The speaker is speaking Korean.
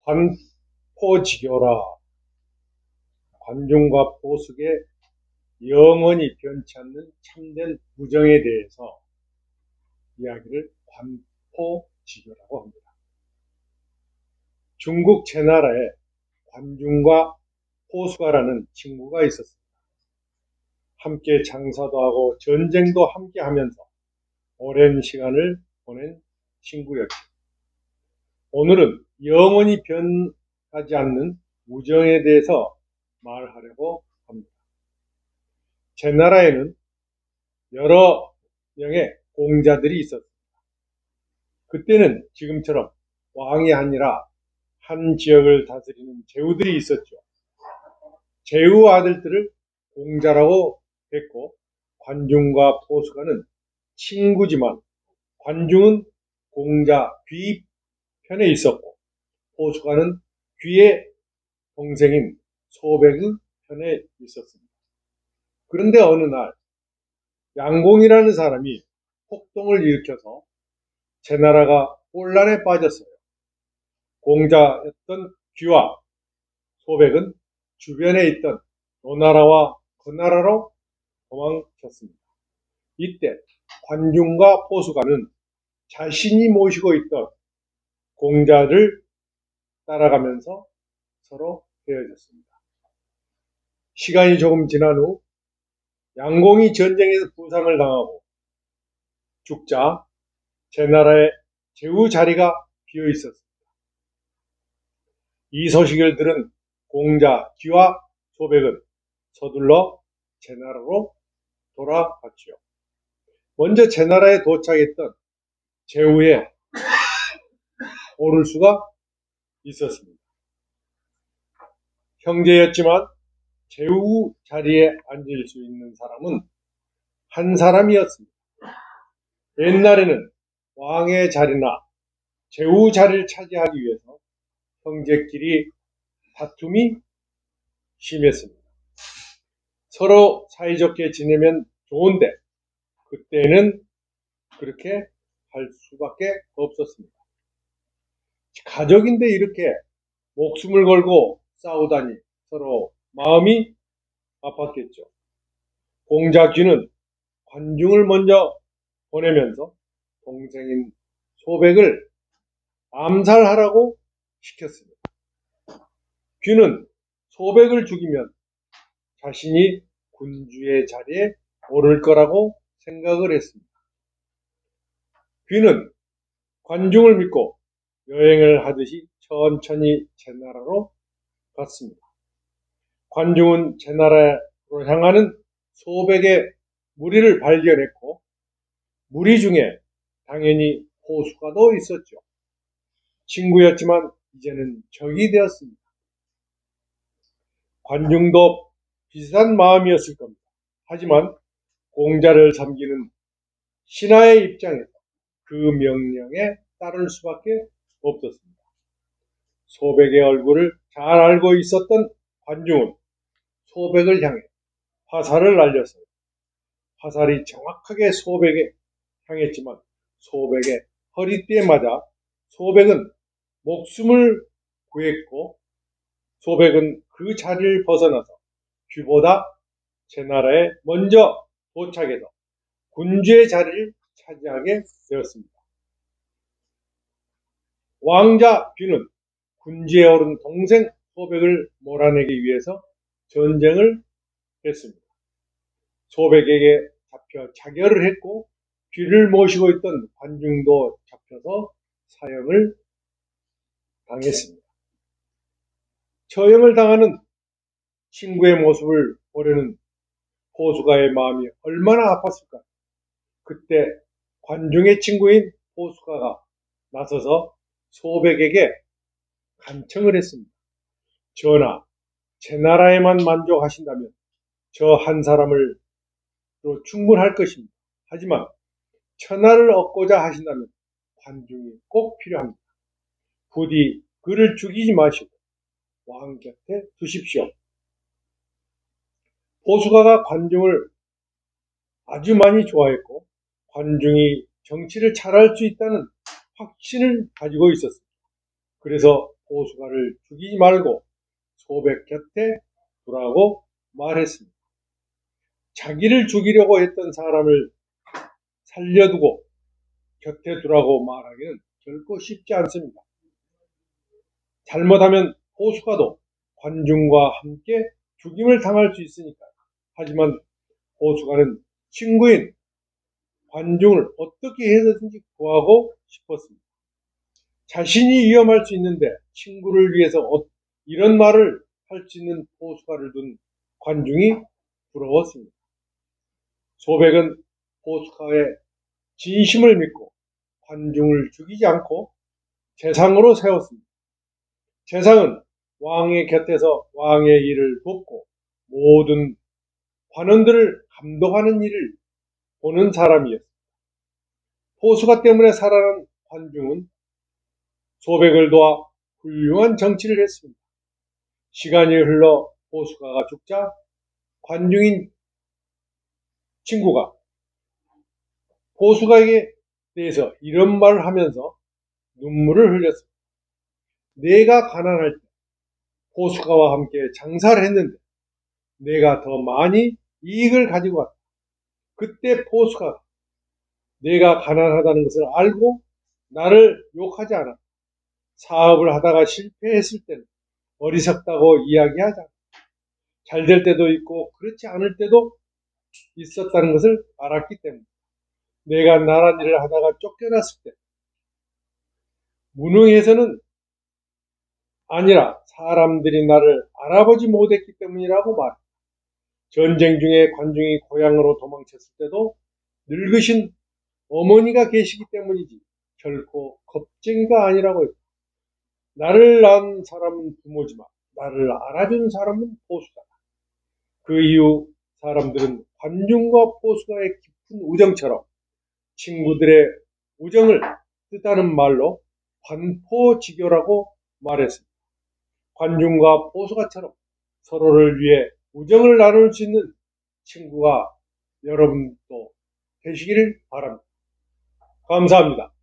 관포지교라. 관중과 포숙의 영원히 변치 않는 참된 우정에 대해서 이야기를 관포지교라고 합니다. 중국 제나라에 관중과 포수가라는 친구가 있었습니다. 함께 장사도 하고 전쟁도 함께 하면서 오랜 시간을 보낸 친구였죠. 오늘은 영원히 변하지 않는 우정에 대해서 말하려고 합니다. 제나라에는 여러 명의 공자들이 있었습니다. 그때는 지금처럼 왕이 아니라 한 지역을 다스리는 제후들이 있었죠. 제후 아들들을 공자라고 했고, 관중과 포수가는 친구지만 관중은 공자 귀 편에 있었고, 포수가는 귀의 동생인 소백의 편에 있었습니다. 그런데 어느 날 양공이라는 사람이 폭동을 일으켜서 제나라가 혼란에 빠졌어요. 공자였던 귀와 소백은 주변에 있던 노나라와 거나라로 도망쳤습니다. 이때 관중과 포수가는 자신이 모시고 있던 공자를 따라가면서 서로 헤어졌습니다. 시간이 조금 지난 후 양공이 전쟁에서 부상을 당하고 죽자 제나라의 제후 자리가 비어 있었습니다. 이 소식을 들은 공자 귀와 소백은 서둘러 제나라로 돌아갔지요. 먼저 제나라에 도착했던 제후에 오를 수가 있었습니다. 형제였지만 제후 자리에 앉을 수 있는 사람은 한 사람이었습니다. 옛날에는 왕의 자리나 제후 자리를 차지하기 위해서 형제끼리 다툼이 심했습니다. 서로 사이좋게 지내면 좋은데 그때는 그렇게 할 수밖에 없었습니다. 가족인데 이렇게 목숨을 걸고 싸우다니 서로 마음이 아팠겠죠. 공자 귀는 관중을 먼저 보내면서 동생인 소백을 암살하라고 시켰습니다. 귀는 소백을 죽이면 자신이 군주의 자리에 오를 거라고 생각을 했습니다. 귀는 관중을 믿고 여행을 하듯이 천천히 제나라로 갔습니다. 관중은 제나라로 향하는 소백의 무리를 발견했고 무리 중에 당연히 포수가도 있었죠. 친구였지만 이제는 적이 되었습니다. 관중도 비슷한 마음이었을 겁니다. 하지만 공자를 섬기는 신하의 입장에서 그 명령에 따를 수밖에 없었습니다. 소백의 얼굴을 잘 알고 있었던 관중은 소백을 향해 화살을 날렸어요. 화살이 정확하게 소백에 향했지만 소백의 허리띠에 맞아 소백은 목숨을 구했고 소백은 그 자리를 벗어나서 귀보다 제나라에 먼저 도착해서 군주의 자리를 차지하게 되었습니다. 왕자 귀는 군주에 오른 동생 소백을 몰아내기 위해서 전쟁을 했습니다. 소백에게 잡혀 자결을 했고 귀를 모시고 있던 관중도 잡혀서 사형을 당했습니다. 처형을 당하는 친구의 모습을 보려는 포수가의 마음이 얼마나 아팠을까. 그때 관중의 친구인 포수가가 나서서 소백에게 간청을 했습니다. 전하, 제 나라에만 만족하신다면 저 한 사람을 또 충분할 것입니다. 하지만 천하를 얻고자 하신다면 관중이 꼭 필요합니다. 부디 그를 죽이지 마시고 왕 곁에 두십시오. 포수가가 관중을 아주 많이 좋아했고 관중이 정치를 잘할 수 있다는 확신을 가지고 있었습니다. 그래서 포수가를 죽이지 말고 소백 곁에 두라고 말했습니다. 자기를 죽이려고 했던 사람을 살려두고 곁에 두라고 말하기는 결코 쉽지 않습니다. 잘못하면 포수가도 관중과 함께 죽임을 당할 수 있으니까요. 하지만 포수가는 친구인 관중을 어떻게 해서든지 구하고 싶었습니다. 자신이 위험할 수 있는데 친구를 위해서 이런 말을 할 수 있는 포수가를 둔 관중이 부러웠습니다. 소백은 포수가의 진심을 믿고 관중을 죽이지 않고 재상으로 세웠습니다. 재상은 왕의 곁에서 왕의 일을 돕고 모든 관원들을 감독하는 일을 보는 사람이었습니다. 포수가 때문에 살아난 관중은 소백을 도와 훌륭한 정치를 했습니다. 시간이 흘러 포수가가 죽자 관중인 친구가 포수가에게 대해서 이런 말을 하면서 눈물을 흘렸습니다. 내가 가난할 때 포수가와 함께 장사를 했는데 내가 더 많이 이익을 가지고 왔다. 그때 포수가 내가 가난하다는 것을 알고 나를 욕하지 않았다. 사업을 하다가 실패했을 때는 어리석다고 이야기하자. 잘 될 때도 있고 그렇지 않을 때도 있었다는 것을 알았기 때문에 내가 나란 일을 하다가 쫓겨났을 때 무능해서는 아니라 사람들이 나를 알아보지 못했기 때문이라고 말합니다. 전쟁 중에 관중이 고향으로 도망쳤을 때도 늙으신 어머니가 계시기 때문이지 결코 겁쟁이가 아니라고 했다. 나를 낳은 사람은 부모지만 나를 알아준 사람은 포수다. 그 이후 사람들은 관중과 포수가의 깊은 우정처럼 친구들의 우정을 뜻하는 말로 관포지교라고 말했습니다. 관중과 포수가처럼 서로를 위해 우정을 나눌 수 있는 친구가 여러분도 되시기를 바랍니다. 감사합니다.